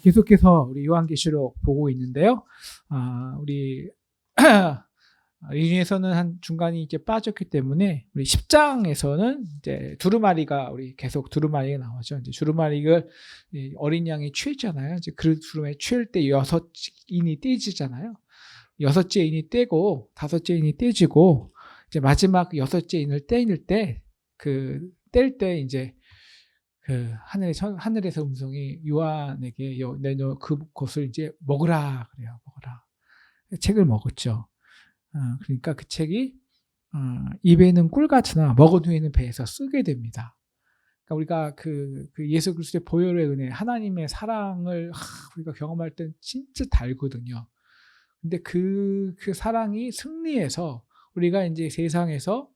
계속해서 우리 요한계시록 보고 있는데요. 우리 이 중에서는 한 중간이 이제 빠졌기 때문에 우리 10장에서는 이제 두루마리가 우리 계속 두루마리가 나오죠. 이제 두루마리를 어린 양이 취했잖아요. 이제 그 두루마리 취할 때 6인이 떼지잖아요. 6째 인이 떼고 5째 인이 떼지고 이제 마지막 6째 인을 떼일 때 뗄 때 이제 하늘에서 음성이 요한에게 너 그것을 이제 먹으라 그래요. 먹으라. 책을 먹었죠. 그러니까 그 책이 입에는 꿀같으나 먹은 후에는 배에서 쓰게 됩니다. 그러니까 우리가 그 예수 그리스도의 보혈의 은혜, 하나님의 사랑을 우리가 경험할 땐 진짜 달거든요. 근데 그 사랑이 승리해서 우리가 이제 세상에서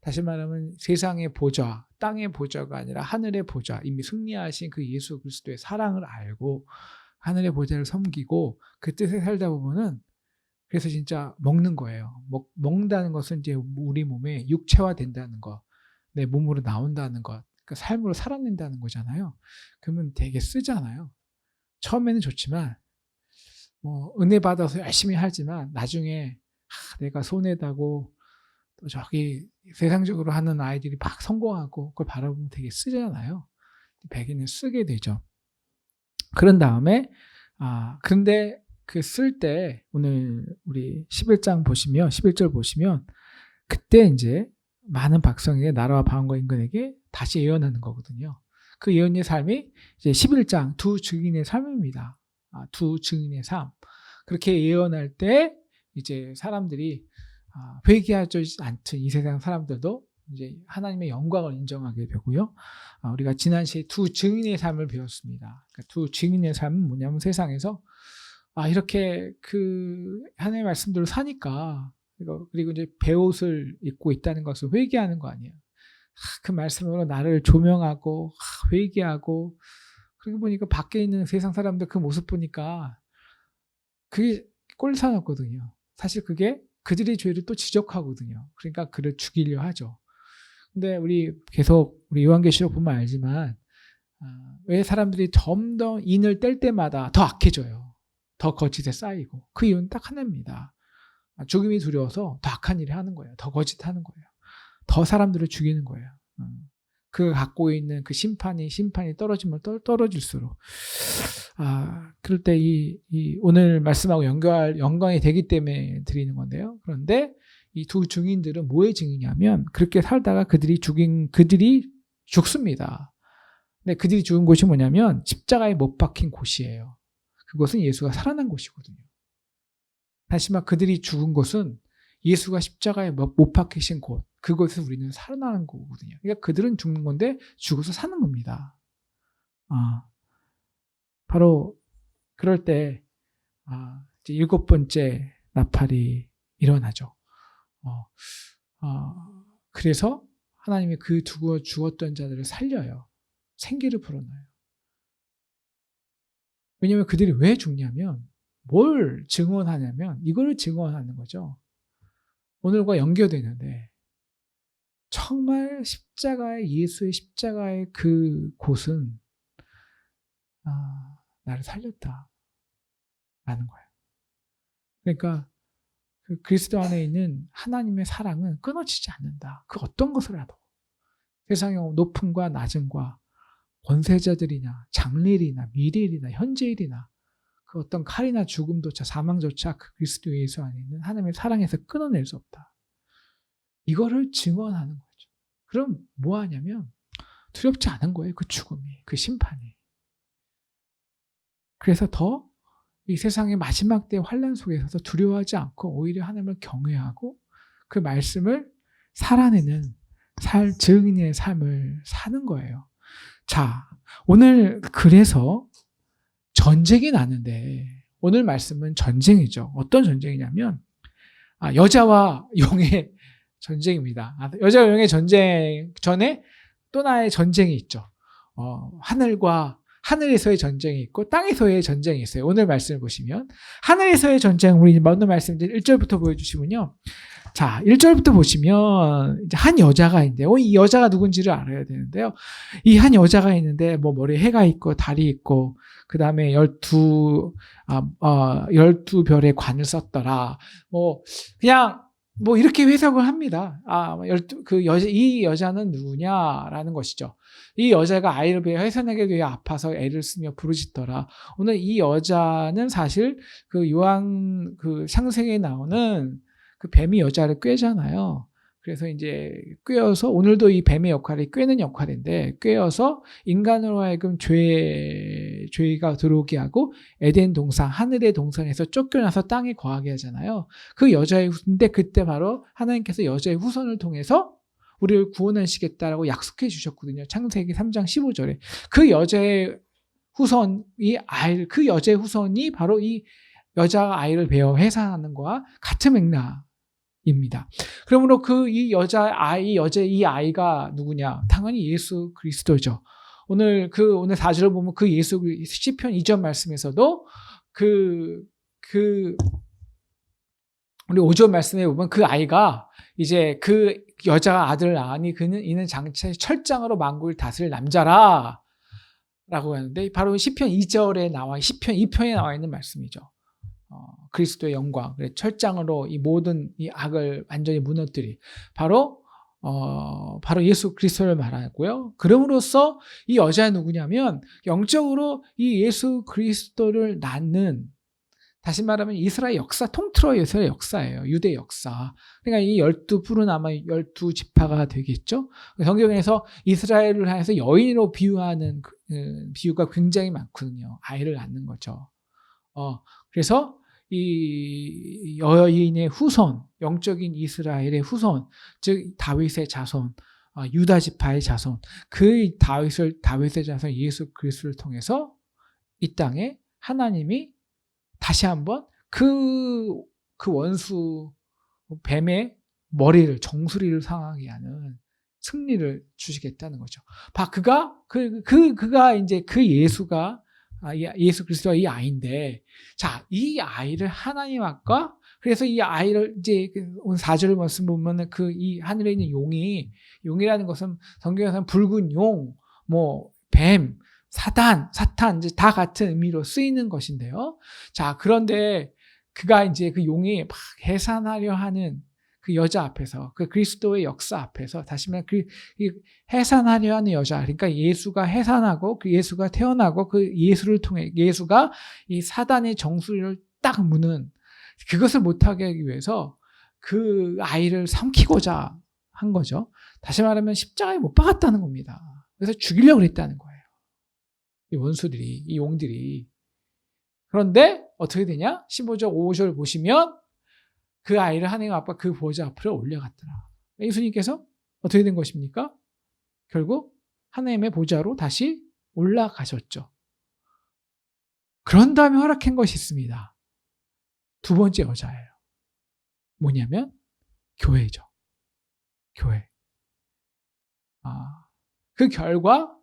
다시 말하면 세상의 보좌, 땅의 보좌가 아니라 하늘의 보좌, 이미 승리하신 그 예수 그리스도의 사랑을 알고 하늘의 보좌를 섬기고 그 뜻에 살다 보면은 그래서 진짜 먹는 거예요. 먹는다는 것은 이제 우리 몸에 육체화 된다는 거, 내 몸으로 나온다는 것, 그러니까 삶으로 살아낸다는 거잖아요. 그러면 되게 쓰잖아요. 처음에는 좋지만 은혜 받아서 열심히 하지만 나중에 내가 손해다고 또 저기 세상적으로 하는 아이들이 막 성공하고 그걸 바라보면 되게 쓰잖아요. 배기는 쓰게 되죠. 그런 다음에 그런데 그 쓸 때 오늘 우리 11장 보시면 11절 보시면 그때 이제 많은 백성에게 나라와 방언과 임금에게 다시 예언하는 거거든요. 그 예언의 삶이 이제 11장 두 증인의 삶입니다. 두 증인의 삶. 그렇게 예언할 때 이제 사람들이 회개하지 않던 이 세상 사람들도 이제 하나님의 영광을 인정하게 되고요. 우리가 지난 시에 두 증인의 삶을 배웠습니다. 그러니까 두 증인의 삶은 뭐냐면 세상에서 이렇게 하나님의 말씀대로 사니까 그리고 이제 베옷을 입고 있다는 것을 회개하는 거 아니에요. 그 말씀으로 나를 조명하고 회개하고 그러고 보니까 밖에 있는 세상 사람들 그 모습 보니까 그게 꼴사납거든요. 사실 그게 그들의 죄를 또 지적하거든요. 그러니까 그를 죽이려 하죠. 근데 우리 계속 우리 요한계시록 보면 알지만 왜 사람들이 점점 인을 뗄 때마다 더 악해져요. 더 거짓에 쌓이고 그 이유는 딱 하나입니다. 죽음이 두려워서 더 악한 일을 하는 거예요. 더 거짓하는 거예요. 더 사람들을 죽이는 거예요. 그 갖고 있는 그 심판이 떨어지면 떨어질수록 그럴 때 이 오늘 말씀하고 연관이 되기 때문에 드리는 건데요. 그런데 이 두 증인들은 뭐의 증인이냐면 그렇게 살다가 그들이 죽습니다. 근데 그들이 죽은 곳이 뭐냐면 십자가에 못 박힌 곳이에요. 그것은 예수가 살아난 곳이거든요. 다시 말 그들이 죽은 곳은 예수가 십자가에 못 박히신 곳, 그곳에서 우리는 살아나는 거거든요. 그러니까 그들은 죽는 건데 죽어서 사는 겁니다. 바로 그럴 때 이제 7번째 나팔이 일어나죠. 그래서 하나님이 그 죽었던 자들을 살려요. 생기를 불어넣어요. 왜냐하면 그들이 왜 죽냐면 뭘 증언하냐면 이걸 증언하는 거죠. 오늘과 연결되는데 정말 예수의 십자가의 그 곳은 나를 살렸다 라는 거예요. 그러니까 그 그리스도 안에 있는 하나님의 사랑은 끊어지지 않는다. 그 어떤 것을라도 세상의 높음과 낮음과 권세자들이나 장래일이나 미래일이나 현재일이나 그 어떤 칼이나 죽음조차 사망조차 그 그리스도 예수 안에 있는 하나님의 사랑에서 끊어낼 수 없다. 이거를 증언하는 거죠. 그럼 뭐 하냐면 두렵지 않은 거예요. 그 죽음이, 그 심판이. 그래서 더 이 세상의 마지막 때의 환난 속에서 두려워하지 않고 오히려 하나님을 경외하고 그 말씀을 살아내는 증인의 삶을 사는 거예요. 자, 오늘 그래서 전쟁이 나는데 오늘 말씀은 전쟁이죠. 어떤 전쟁이냐면 여자와 용의 전쟁입니다. 여자와 용의 전쟁 전에 또 하나의 전쟁이 있죠. 하늘에서의 전쟁이 있고 땅에서의 전쟁이 있어요. 오늘 말씀을 보시면 하늘에서의 전쟁, 우리 오늘 말씀 1절부터 보여주시면요. 자, 1절부터 보시면 이제 한 여자가 있는데 이 여자가 누군지를 알아야 되는데요. 이 한 여자가 있는데 뭐 머리에 해가 있고 다리 있고 그다음에 12별의 관을 썼더라. 뭐 그냥 뭐 이렇게 해석을 합니다. 이 여자는 누구냐라는 것이죠. 이 여자가 아이를 베어 해산하게 되어 아파서 애를 쓰며 부르짖더라. 오늘 이 여자는 사실 그 요한 그 창세기에 나오는 그 뱀이 여자를 꿰잖아요. 그래서 이제 꿰어서 오늘도 이 뱀의 역할이 꿰는 역할인데 꿰어서 인간으로 하여금 죄가 들어오게 하고 에덴 동산, 하늘의 동산에서 쫓겨나서 땅에 거하게 하잖아요. 그 여자의 후손인데 그때 바로 하나님께서 여자의 후손을 통해서 우리를 구원하시겠다라고 약속해 주셨거든요. 창세기 3장 15절에. 그 여자의 후손이 바로 이 여자가 아이를 베어 해산하는 거와 같은 맥락입니다. 그러므로 이 아이가 누구냐? 당연히 예수 그리스도죠. 오늘 4절을 보면 그 예수 시편 2절 말씀에서도 우리 5절 말씀에 보면 그 아이가 이제 그 여자가 아들을 낳으니 이는 장차 철장으로 만국을 다스릴 남자라 라고 하는데 바로 시편 2절에 시편 2편에 나와 있는 말씀이죠. 그리스도의 영광, 철장으로 이 모든 이 악을 완전히 무너뜨리 바로 예수 그리스도를 말하고요. 그럼으로써 이 여자는 누구냐면 영적으로 이 예수 그리스도를 낳는, 다시 말하면 이스라엘 역사, 통틀어 이스라엘 역사예요. 유대 역사. 그러니까 이 12뿔은 아마 12지파가 되겠죠. 성경에서 이스라엘을 향해서 여인으로 비유하는 비유가 굉장히 많거든요. 아이를 낳는 거죠. 그래서 이 여인의 후손, 영적인 이스라엘의 후손, 즉 다윗의 자손, 유다 지파의 자손, 그 다윗의 자손 예수 그리스도를 통해서 이 땅에 하나님이 다시 한번 그 원수 뱀의 머리를, 정수리를 상하게 하는 승리를 주시겠다는 거죠. 그가 이제 그 예수가 예수 그리스도가 이 아이인데, 자, 이 아이를 하나님 앞과, 그래서 이 아이를 이제 오늘 4절 말씀 보면은 이 하늘에 있는 용이라는 것은 성경에서는 붉은 용, 뭐 뱀, 사탄 이제 다 같은 의미로 쓰이는 것인데요. 자, 그런데 그가 이제 그 용이 막 해산하려 하는 그 여자 앞에서, 그 그리스도의 역사 앞에서, 다시 말하면 해산하려 하는 여자, 그러니까 예수가 해산하고 그 예수가 태어나고 그 예수를 통해 예수가 이 사단의 정수리를 딱 무는, 그것을 못하게 하기 위해서 그 아이를 삼키고자 한 거죠. 다시 말하면 십자가에 못 박았다는 겁니다. 그래서 죽이려고 했다는 거예요. 이 원수들이, 이 용들이. 그런데 어떻게 되냐? 15절, 5절 보시면 그 아이를 하나님 앞과 그 보좌 앞으로 올려갔더라. 예수님께서 어떻게 된 것입니까? 결국 하나님의 보좌로 다시 올라가셨죠. 그런 다음에 허락한 것이 있습니다. 두 번째 여자예요. 뭐냐면 교회죠. 교회. 그 결과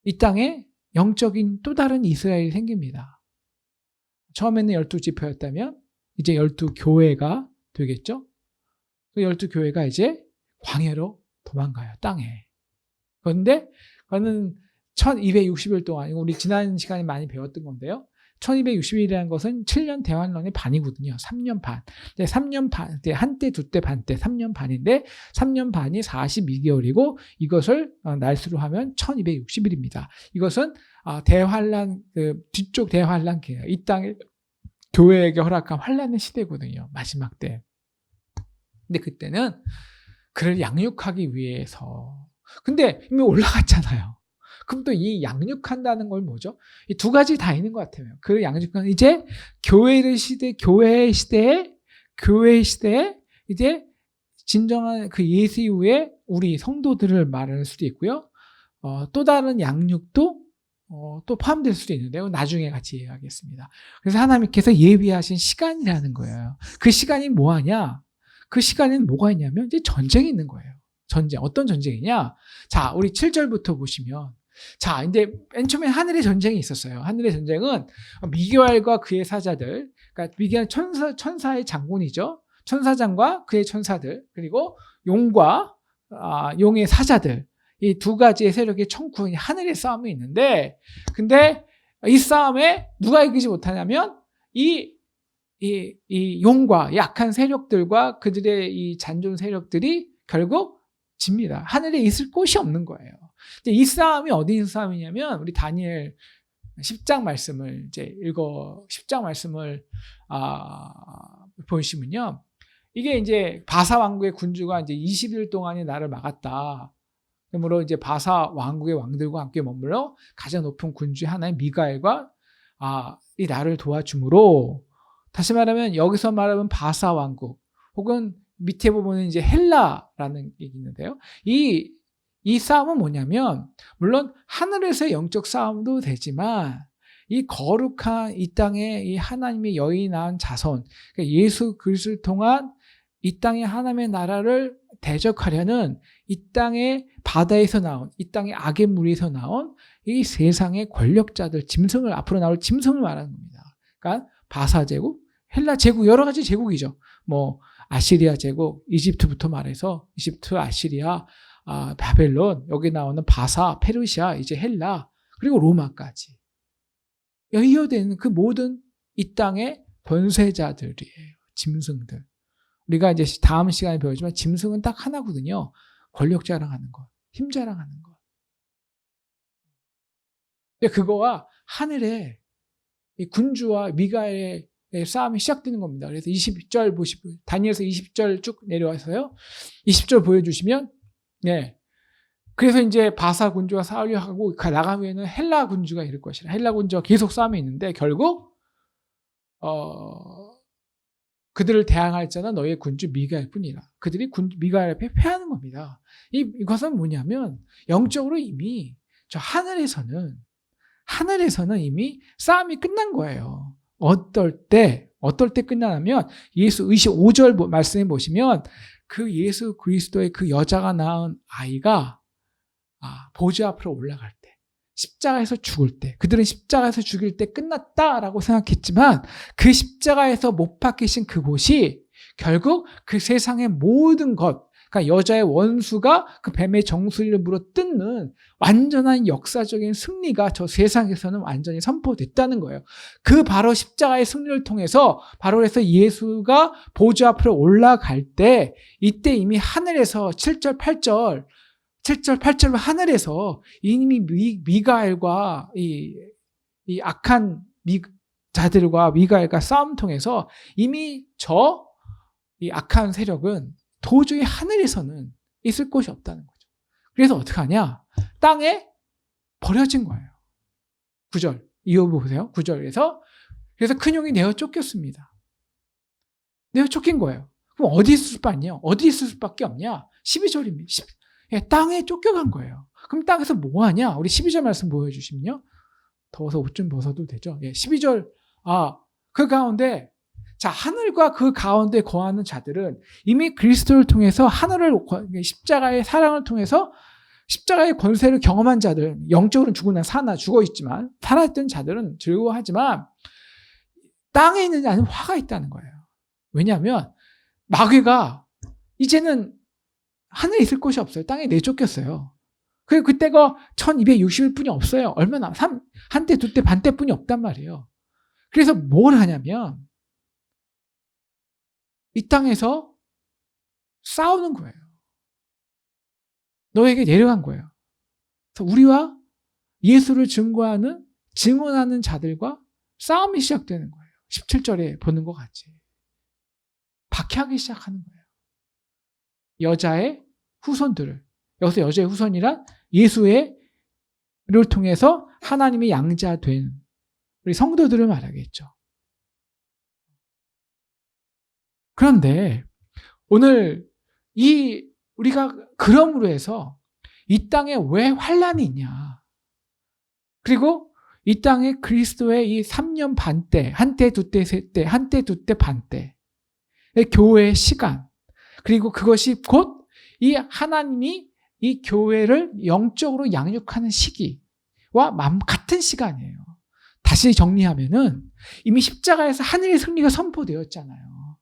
이 땅에 영적인 또 다른 이스라엘이 생깁니다. 처음에는 12지파였다면 이제 12교회가 되겠죠. 그 12교회가 이제 광야로 도망가요. 땅에. 그런데 그거는 1260일 동안, 우리 지난 시간에 많이 배웠던 건데요. 1260일이라는 것은 7년 대환란의 반이거든요. 3년 반. 3년 반, 한때, 두때, 반때, 3년 반인데 3년 반이 42개월이고 이것을 날수로 하면 1260일입니다. 이것은 대환란, 뒤쪽 대환란 기간, 이 땅에 교회에게 허락한 환란의 시대거든요. 마지막 때. 근데 그때는 그를 양육하기 위해서. 근데 이미 올라갔잖아요. 그럼 또 이 양육한다는 걸 뭐죠? 이 두 가지 다 있는 것 같아요. 그 양육은 이제 교회의 시대에 이제 진정한 그 예수 이후에 우리 성도들을 말할 수도 있고요. 또 다른 양육도 또 포함될 수도 있는데요. 나중에 같이 이야기하겠습니다. 그래서 하나님께서 예비하신 시간이라는 거예요. 그 시간이 뭐하냐? 그 시간에는 뭐가 있냐면 이제 전쟁이 있는 거예요. 전쟁. 어떤 전쟁이냐? 자, 우리 7절부터 보시면, 자, 이제 맨 처음에 하늘의 전쟁이 있었어요. 하늘의 전쟁은 미게알과 그의 사자들, 그러니까 미게알 천사의 장군이죠. 천사장과 그의 천사들, 그리고 용과 용의 사자들, 이 두 가지의 세력의 청구, 하늘의 싸움이 있는데, 근데 이 싸움에 누가 이기지 못하냐면 이 용과 약한 세력들과 그들의 이 잔존 세력들이 결국 집니다. 하늘에 있을 곳이 없는 거예요. 이 싸움이 어디 있는 싸움이냐면, 우리 다니엘 10장 말씀을 이제 10장 말씀을 보시면요. 이게 이제 바사 왕국의 군주가 이제 20일 동안의 나를 막았다. 그러므로 이제 바사 왕국의 왕들과 함께 머물러 가장 높은 군주 하나인 미가엘과 이 나를 도와주므로, 다시 말하면 여기서 말하면 바사 왕국 혹은 밑에 보면 이제 헬라라는 얘기 있는데요. 이 싸움은 뭐냐면, 물론 하늘에서의 영적 싸움도 되지만 이 거룩한 이 땅에 이 하나님의 여인이 낳은 자손, 그러니까 예수 그리스도를 통한 이 땅의 하나님의 나라를 대적하려는 이 땅의 바다에서 나온, 이 땅의 악의 무리에서 나온 이 세상의 권력자들, 짐승을, 앞으로 나올 짐승을 말하는 겁니다. 그러니까 바사 제국, 헬라 제국, 여러 가지 제국이죠. 뭐 아시리아 제국, 이집트부터 말해서 이집트, 아시리아, 바벨론, 여기 나오는 바사, 페르시아, 이제 헬라, 그리고 로마까지 이어되는 그 모든 이 땅의 권세자들이에요. 짐승들. 우리가 이제 다음 시간에 배우지만 짐승은 딱 하나거든요. 권력 자랑하는 것, 힘 자랑하는 것. 근데 그거와 하늘의 이 군주와 미가엘의 싸움이 시작되는 겁니다. 그래서 20절 보시고, 다니엘서 20절 쭉 내려와서요. 20절 보여주시면, 네. 그래서 이제 바사 군주가 싸우려 하고 나가면은 헬라 군주가 이럴 것이라. 헬라 군주가 계속 싸움이 있는데 결국 그들을 대항할 자는 너희의 군주 미가엘뿐이라. 그들이 미가엘 앞에 패하는 겁니다. 이것은 뭐냐면 영적으로 이미 저 하늘에서는 이미 싸움이 끝난 거예요. 어떨 때 끝나냐면 예수 25절 말씀에 보시면 그 예수 그리스도의 그 여자가 낳은 아이가 보좌 앞으로 올라갈 때, 십자가에서 죽을 때, 그들은 십자가에서 죽일 때 끝났다라고 생각했지만 그 십자가에서 못 박히신 그곳이 결국 그 세상의 모든 것, 그러니까 여자의 원수가 그 뱀의 정수리를 물어 뜯는 완전한 역사적인 승리가 저 세상에서는 완전히 선포됐다는 거예요. 그 바로 십자가의 승리를 통해서 바로 그래서 예수가 보좌 앞으로 올라갈 때, 이때 이미 하늘에서 7절 8절 하늘에서 이미 미가엘과 이 악한 자들과 미가엘과 싸움 통해서 이미 이 악한 세력은 도저히 하늘에서는 있을 곳이 없다는 거죠. 그래서 어떻게 하냐? 땅에 버려진 거예요. 9절 이어 보세요. 9절에서 그래서 큰 용이 내어 쫓겼습니다. 내어 쫓긴 거예요. 그럼 어디 있을 수밖에 어디 있을 수밖에 없냐? 12절입니다. 땅에 쫓겨간 거예요. 그럼 땅에서 뭐 하냐? 우리 12절 말씀 보여주시면요. 더워서 옷 좀 벗어도 되죠? 12절, 그 가운데, 자, 하늘과 그 가운데 거하는 자들은 이미 그리스도를 통해서 십자가의 사랑을 통해서 십자가의 권세를 경험한 자들, 영적으로는 죽어 있지만, 살아있던 자들은 즐거워하지만, 땅에 있는 자는 화가 있다는 거예요. 왜냐하면, 마귀가 이제는 하늘에 있을 곳이 없어요. 땅에 내쫓겼어요. 그때가 1260일뿐이 없어요. 얼마나 한때 두때 반때뿐이 없단 말이에요. 그래서 뭘 하냐면 이 땅에서 싸우는 거예요. 너에게 내려간 거예요. 그래서 우리와 예수를 증언하는 자들과 싸움이 시작되는 거예요. 17절에 보는 것 같이 박해하기 시작하는 거예요. 여자의 후손들을, 여기서 여자의 후손이란 예수를 통해서 하나님의 양자된 우리 성도들을 말하겠죠. 그런데 오늘 우리가 그럼으로 해서 이 땅에 왜 환난이 있냐? 그리고 이 땅에 그리스도의 이 3년 반 때, 한때, 두때, 세때, 한때, 두때, 반때, 교회의 시간, 그리고 그것이 곧 이 하나님이 이 교회를 영적으로 양육하는 시기와 같은 시간이에요. 다시 정리하면은 이미 십자가에서 하늘의 승리가 선포되었잖아요.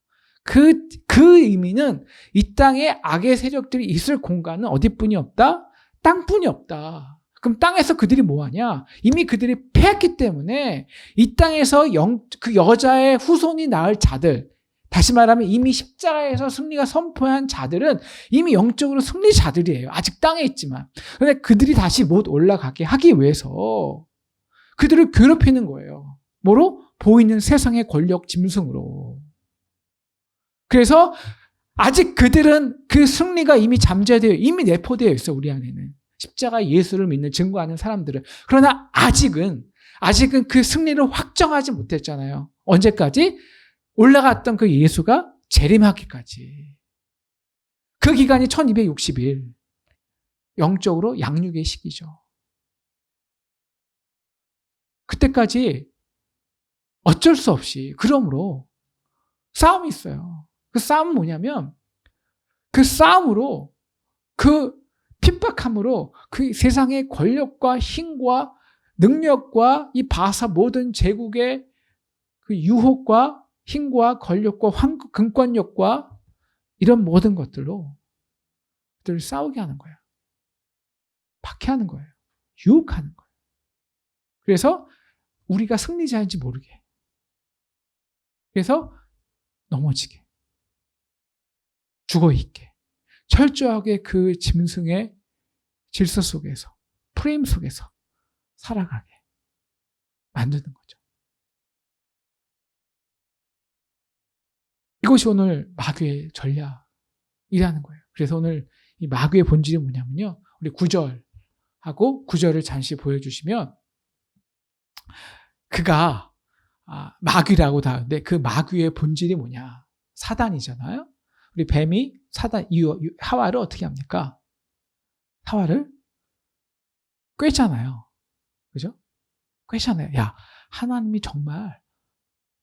그 의미는 이 땅에 악의 세력들이 있을 공간은 어디뿐이 없다? 땅뿐이 없다. 그럼 땅에서 그들이 뭐하냐? 이미 그들이 패했기 때문에 이 땅에서 그 여자의 후손이 낳을 자들, 다시 말하면 이미 십자가에서 승리가 선포한 자들은 이미 영적으로 승리자들이에요. 아직 땅에 있지만. 그런데 그들이 다시 못 올라가게 하기 위해서 그들을 괴롭히는 거예요. 뭐로? 보이는 세상의 권력 짐승으로. 그래서 아직 그들은 그 승리가 이미 잠재되어, 이미 내포되어 있어, 우리 안에는. 십자가 예수를 믿는 증거하는 사람들은. 그러나 아직은 그 승리를 확정하지 못했잖아요. 언제까지? 올라갔던 그 예수가 재림하기까지. 그 기간이 1260일. 영적으로 양육의 시기죠. 그때까지 어쩔 수 없이, 그러므로 싸움이 있어요. 그 싸움은 뭐냐면, 그 싸움으로, 그 핍박함으로 그 세상의 권력과 힘과 능력과 이 바사 모든 제국의 그 유혹과 힘과 권력과 금권력과 이런 모든 것들로 그들을 싸우게 하는 거예요. 박해하는 거예요. 유혹하는 거예요. 그래서 우리가 승리자인지 모르게. 그래서 넘어지게. 죽어있게. 철저하게 그 짐승의 질서 속에서, 프레임 속에서 살아가게 만드는 거죠. 이것이 오늘 마귀의 전략이라는 거예요. 그래서 오늘 이 마귀의 본질이 뭐냐면요. 우리 9절하고 9절을 잠시 보여주시면, 그가 마귀라고 다 하는데 그 마귀의 본질이 뭐냐? 사단이잖아요. 우리 뱀이 하와를 어떻게 합니까? 하와를 꿰잖아요. 그죠? 꿰잖아요. 야, 하나님이 정말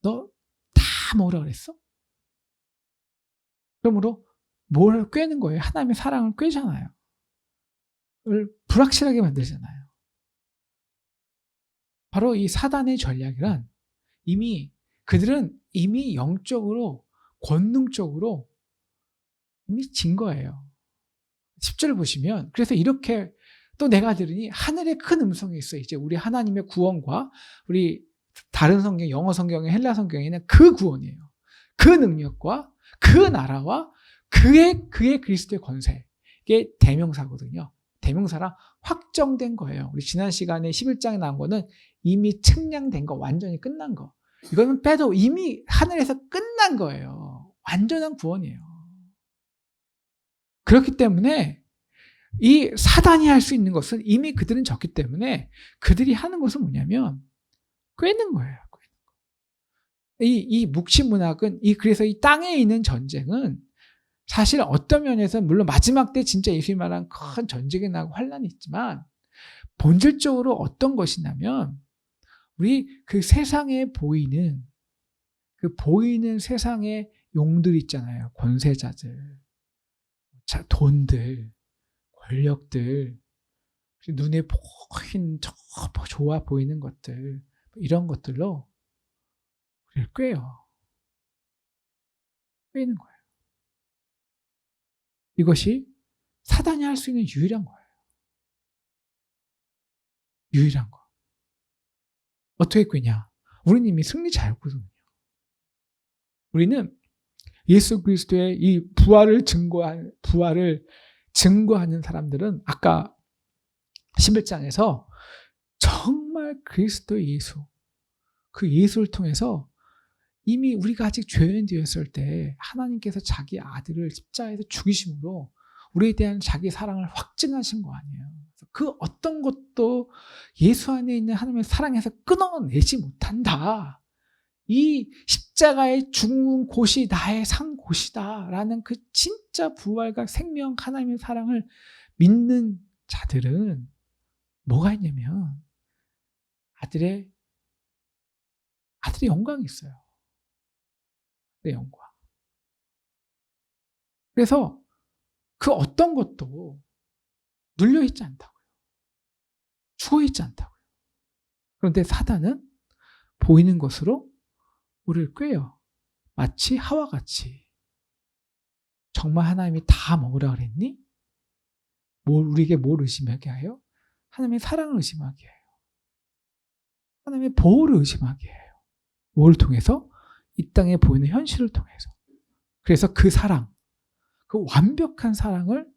너 다 뭐라 그랬어? 그러므로 뭘 꿰는 거예요? 하나님의 사랑을 꿰잖아요. 그걸 불확실하게 만들잖아요. 바로 이 사단의 전략이란 그들은 이미 영적으로, 권능적으로 이미 진 거예요. 10절을 보시면, 그래서 이렇게 또 내가 들으니 하늘에 큰 음성이 있어. 이제 우리 하나님의 구원과 우리 다른 성경, 영어 성경의 헬라 성경에는 그 구원이에요. 그 능력과 그 나라와 그의 그리스도의 권세. 이게 대명사거든요. 대명사라 확정된 거예요. 우리 지난 시간에 11장에 나온 거는 이미 측량된 거, 완전히 끝난 거. 이거는 빼도 이미 하늘에서 끝난 거예요. 완전한 구원이에요. 그렇기 때문에 이 사단이 할 수 있는 것은 이미 그들은 졌기 때문에 그들이 하는 것은 뭐냐면 꿰는 거예요. 이 묵시문학은 그래서 이 땅에 있는 전쟁은 사실 어떤 면에서 물론 마지막 때 진짜 예수님 말한 큰 전쟁이 나고 환란이 있지만 본질적으로 어떤 것이냐면 우리 그 세상에 보이는 세상의 용들 있잖아요. 권세자들, 돈들, 권력들, 눈에 보이는 좋아 보이는 것들, 이런 것들로 우리를 꿰는 거예요. 이것이 사단이 할 수 있는 유일한 거예요. 유일한 거. 어떻게 꿰냐? 우리는 이미 승리자였거든요. 우리는 예수 그리스도의 이 부활을 증거하는 사람들은 아까 11장에서 정말 그리스도의 예수, 그 예수를 통해서 이미 우리가 아직 죄인 되었을 때 하나님께서 자기 아들을 십자가에서 죽이심으로 우리에 대한 자기 사랑을 확증하신 거 아니에요. 그 어떤 것도 예수 안에 있는 하나님의 사랑에서 끊어내지 못한다. 이 십자가의 죽는 곳이 나의 산 곳이다 라는 그 진짜 부활과 생명 하나님의 사랑을 믿는 자들은 뭐가 있냐면 아들의 영광이 있어요. 아들의 영광. 그래서 그 어떤 것도 눌려있지 않다고요. 죽어있지 않다고요. 그런데 사단은 보이는 것으로 우리를 꿰요. 마치 하와같이 정말 하나님이 다 먹으라 그랬니? 우리에게 뭘 의심하게 해요? 하나님의 사랑을 의심하게 해요. 하나님의 보호를 의심하게 해요. 뭘 통해서? 이 땅에 보이는 현실을 통해서. 그래서 그 사랑, 그 완벽한 사랑을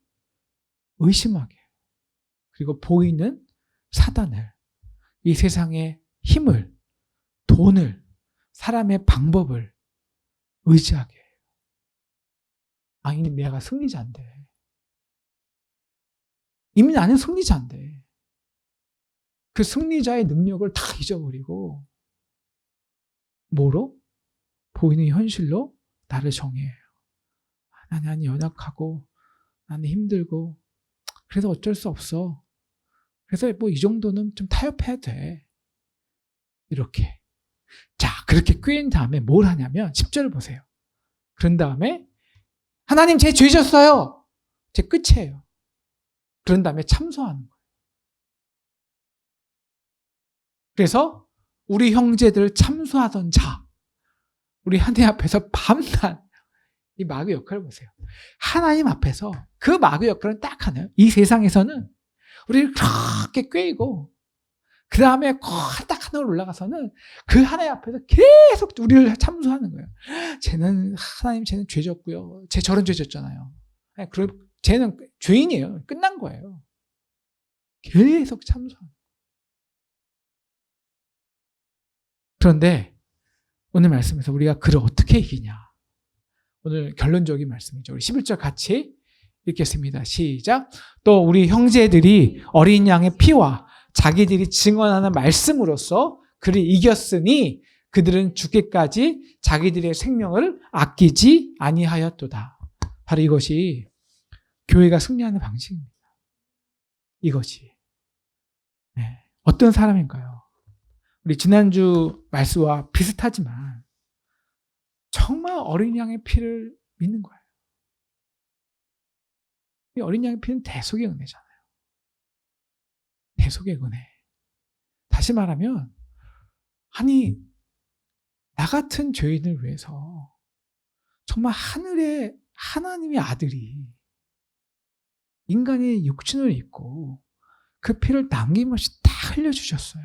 의심하게 해요. 그리고 보이는 사단을, 이 세상의 힘을, 돈을, 사람의 방법을 의지하게 해요. 이미 내가 승리자인데. 이미 나는 승리자인데. 그 승리자의 능력을 다 잊어버리고 뭐로? 보이는 현실로 나를 정의해요. 나는 연약하고 나는 힘들고 그래서 어쩔 수 없어. 그래서 뭐 이 정도는 좀 타협해야 돼. 이렇게. 자, 그렇게 꾀인 다음에 뭘 하냐면 10절을 보세요. 그런 다음에 하나님 제 죄 졌어요. 제 끝이에요. 그런 다음에 참소하는 거예요. 그래서 우리 형제들을 참소하던 자, 우리 하나님 앞에서 밤낮 이 마귀 역할을 보세요. 하나님 앞에서 그 마귀 역할은 딱 하나요. 이 세상에서는 우리를 그렇게 꾀이고 그 다음에 딱 하늘로 올라가서는 그 하나님 앞에서 계속 우리를 참소하는 거예요. 하나님 쟤는 죄 졌고요. 쟤 저런 죄 졌잖아요. 쟤는 죄인이에요. 끝난 거예요. 계속 참소하는 거예요. 그런데 오늘 말씀에서 우리가 그를 어떻게 이기냐. 오늘 결론적인 말씀이죠. 우리 11절 같이 읽겠습니다. 시작. 또 우리 형제들이 어린 양의 피와 자기들이 증언하는 말씀으로써 그를 이겼으니 그들은 죽기까지 자기들의 생명을 아끼지 아니하였도다. 바로 이것이 교회가 승리하는 방식입니다. 이것이. 네. 어떤 사람인가요? 우리 지난주 말씀과 비슷하지만 정말 어린 양의 피를 믿는 거예요. 이 어린 양의 피는 대속의 은혜잖아요. 대속의 은혜. 다시 말하면 나 같은 죄인을 위해서 정말 하늘의 하나님의 아들이 인간의 육신을 입고 그 피를 남김없이 다 흘려주셨어요.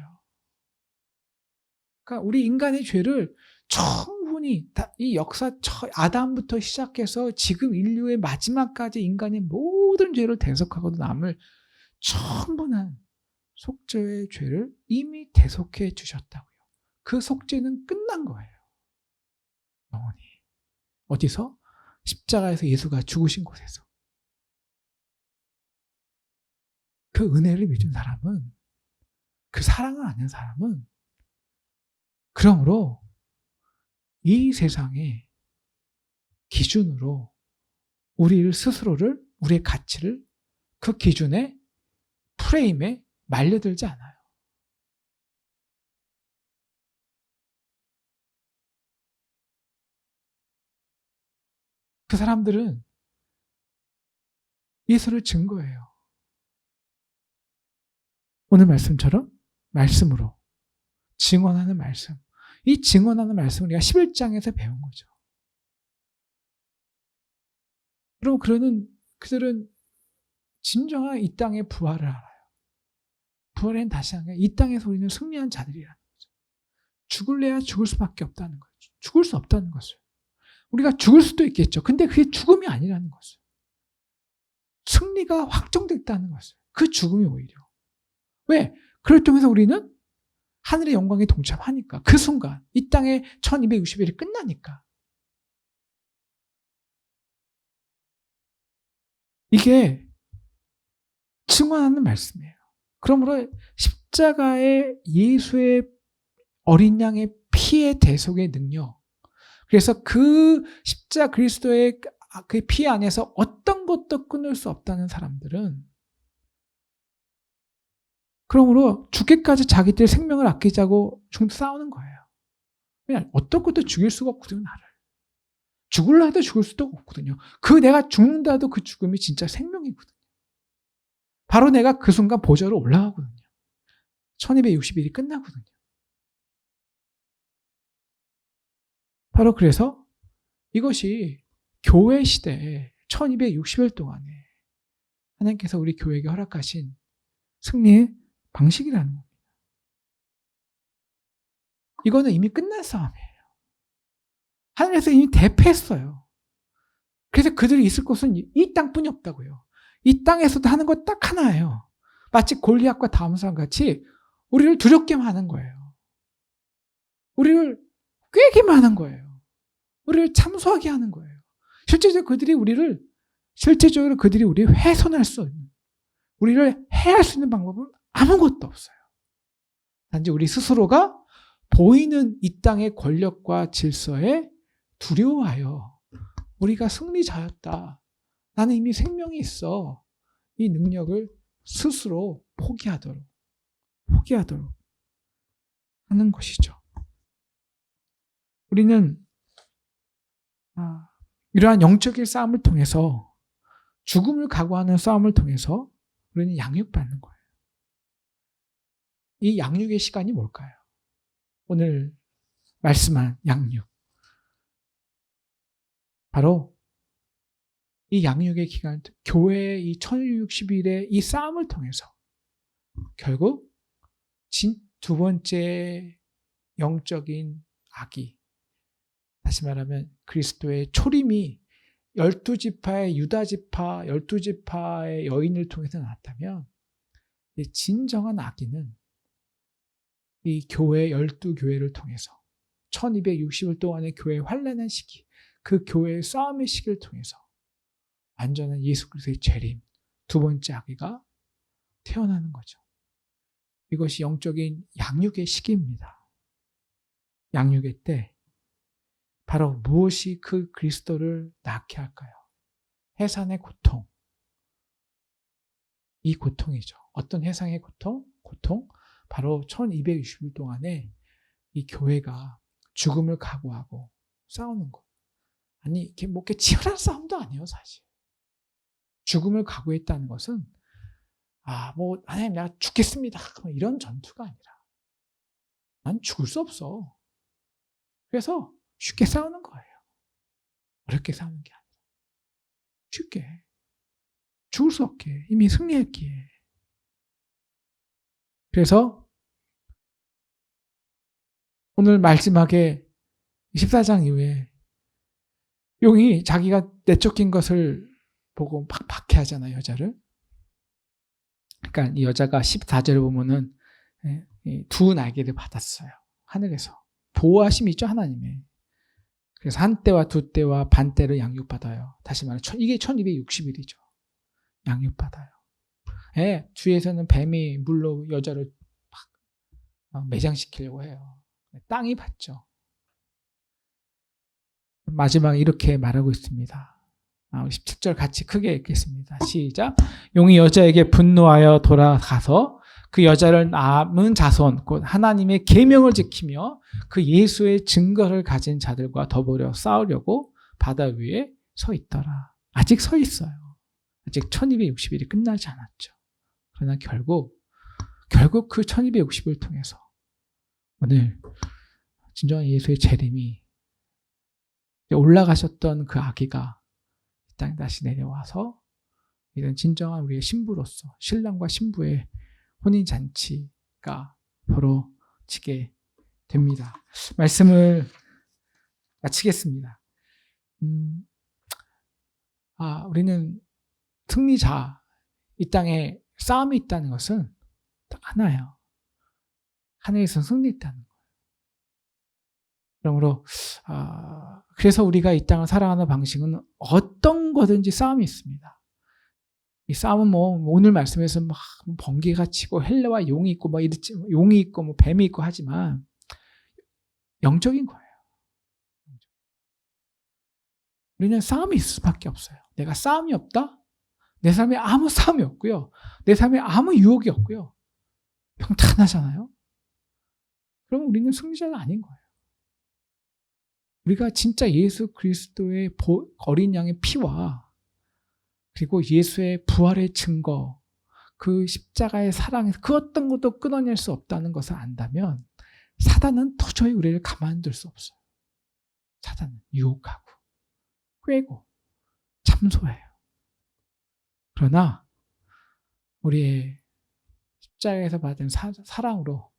그러니까 우리 인간의 죄를 충분히 이 역사 아담부터 시작해서 지금 인류의 마지막까지 인간의 모든 죄를 대속하고도 남을 충분한 속죄의 죄를 이미 대속해 주셨다고요. 그 속죄는 끝난 거예요. 영원히. 어디서? 십자가에서 예수가 죽으신 곳에서. 그 은혜를 믿은 사람은, 그 사랑을 아는 사람은 그러므로 이 세상의 기준으로 우리를 스스로를, 우리의 가치를 그 기준의 프레임에 말려들지 않아요. 그 사람들은 예수를 증거해요. 오늘 말씀처럼 말씀으로 증언하는 말씀. 이 증언하는 말씀을 우리가 11장에서 배운 거죠. 그럼 그들은 진정한 이 땅의 부활을 알아요. 부활엔 다시 한번 이 땅에서 우리는 승리한 자들이라는 거죠. 죽을래야 죽을 수밖에 없다는 거죠. 죽을 수 없다는 것을. 우리가 죽을 수도 있겠죠. 근데 그게 죽음이 아니라는 것을. 승리가 확정됐다는 것을. 그 죽음이 오히려. 왜? 그걸 통해서 우리는 하늘의 영광에 동참하니까. 그 순간 이 땅의 1260일이 끝나니까. 이게 증언하는 말씀이에요. 그러므로 십자가의 예수의 어린 양의 피의 대속의 능력. 그래서 그 십자 그리스도의 그 피 안에서 어떤 것도 끊을 수 없다는 사람들은 그러므로 죽기까지 자기들 생명을 아끼자고 싸우는 거예요. 그냥 어떤 것도 죽일 수가 없거든요, 나를. 죽을라 해도 죽을 수도 없거든요. 내가 죽는다 해도 그 죽음이 진짜 생명이거든요. 바로 내가 그 순간 보좌로 올라가거든요. 1260일이 끝나거든요. 바로 그래서 이것이 교회 시대에 1260일 동안에 하나님께서 우리 교회에게 허락하신 승리의 방식이라는 겁니다. 이거는 이미 끝난 싸움이에요. 하늘에서 이미 대패했어요. 그래서 그들이 있을 곳은 이 땅뿐이 없다고요. 이 땅에서도 하는 것 딱 하나예요. 마치 골리앗과 다음사람 같이 우리를 두렵게만 하는 거예요. 우리를 꾀게만 하는 거예요. 우리를 참소하게 하는 거예요. 실제적으로 그들이 우리를 훼손할 수 있는, 우리를 해할 수 있는 방법은 아무것도 없어요. 단지 우리 스스로가 보이는 이 땅의 권력과 질서에 두려워하여 우리가 승리자였다. 나는 이미 생명이 있어. 이 능력을 스스로 포기하도록 하는 것이죠. 우리는 이러한 영적인 싸움을 통해서, 죽음을 각오하는 싸움을 통해서 우리는 양육받는 거예요. 이 양육의 시간이 뭘까요? 오늘 말씀한 양육. 바로 이 양육의 기간, 교회의 이 1260일의 이 싸움을 통해서 결국 두 번째 영적인 악이, 다시 말하면 그리스도의 초림이 12지파의 유다지파, 12지파의 여인을 통해서 나왔다면, 진정한 악인은 이 교회 12교회를 통해서 1260일 동안의 교회의 환난의 시기, 그 교회의 싸움의 시기를 통해서 완전한 예수 그리스도의 재림, 두 번째 아기가 태어나는 거죠. 이것이 영적인 양육의 시기입니다. 양육의 때 바로 무엇이 그 그리스도를 낳게 할까요? 해산의 고통. 이 고통이죠. 어떤 해상의 고통? 바로 1260일 동안에 이 교회가 죽음을 각오하고 싸우는 것. 아니, 이렇게 치열한 싸움도 아니에요, 사실. 죽음을 각오했다는 것은, 하나님, 내가 죽겠습니다. 이런 전투가 아니라, 난 죽을 수 없어. 그래서 쉽게 싸우는 거예요. 어렵게 싸우는 게 아니라. 쉽게. 죽을 수 없게. 이미 승리했기에. 그래서 오늘 마지막에 14장 이후에 용이 자기가 내쫓긴 것을 보고 막 박해하잖아요, 여자를. 그러니까 이 여자가 14절을 보면은 두 날개를 받았어요. 하늘에서. 보호하심이 있죠, 하나님의. 그래서 한 때와 두 때와 반 때를 양육받아요. 다시 말해, 이게 1260일이죠. 양육받아요. 뒤에서는 뱀이 물로 여자를 막 매장시키려고 해요. 땅이 받죠. 마지막에 이렇게 말하고 있습니다. 17절 같이 크게 읽겠습니다. 시작. 용이 여자에게 분노하여 돌아가서 그 여자를 남은 자손, 곧 하나님의 계명을 지키며 그 예수의 증거를 가진 자들과 더불어 싸우려고 바다 위에 서 있더라. 아직 서 있어요. 아직 1260일이 끝나지 않았죠. 그러나 결국 그 1260을 통해서 오늘 진정한 예수의 재림이, 올라가셨던 그 아기가 이 땅에 다시 내려와서 이런 진정한 우리의 신부로서 신랑과 신부의 혼인잔치가 벌어지게 됩니다. 말씀을 마치겠습니다. 우리는 승리자, 이 땅에 싸움이 있다는 것은 딱 하나예요. 하늘에서 승리했다는 거예요. 그러므로 그래서 우리가 이 땅을 살아가는 방식은 어떤 거든지 싸움이 있습니다. 이 싸움은 오늘 말씀에서 막 번개가 치고 헬레와 용이 있고 용이 있고 뱀이 있고 하지만 영적인 거예요. 우리는 싸움이 있을 수밖에 없어요. 내가 싸움이 없다? 내 삶에 아무 싸움이 없고요. 내 삶에 아무 유혹이 없고요. 평탄하잖아요. 그럼 우리는 승리자가 아닌 거예요. 우리가 진짜 예수 그리스도의 어린 양의 피와 그리고 예수의 부활의 증거, 그 십자가의 사랑에서 그 어떤 것도 끊어낼 수 없다는 것을 안다면 사단은 도저히 우리를 가만둘 수 없어요. 사단은 유혹하고 꾀고 참소해요. 그러나 우리의 십자가에서 받은 사랑으로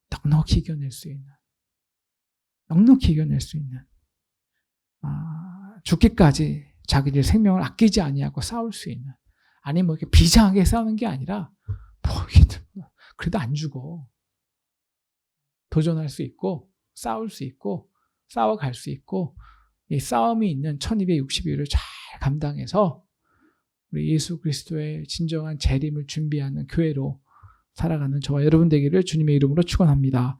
넉넉히 이겨낼 수 있는, 죽기까지 자기들 생명을 아끼지 아니하고 싸울 수 있는, 아니 뭐 이렇게 비장하게 싸우는 게 아니라 그래도 안 죽어. 도전할 수 있고 싸울 수 있고 싸워갈 수 있고, 이 싸움이 있는 1260일을 잘 감당해서 우리 예수 그리스도의 진정한 재림을 준비하는 교회로 살아가는 저와 여러분 되기를 주님의 이름으로 축원합니다.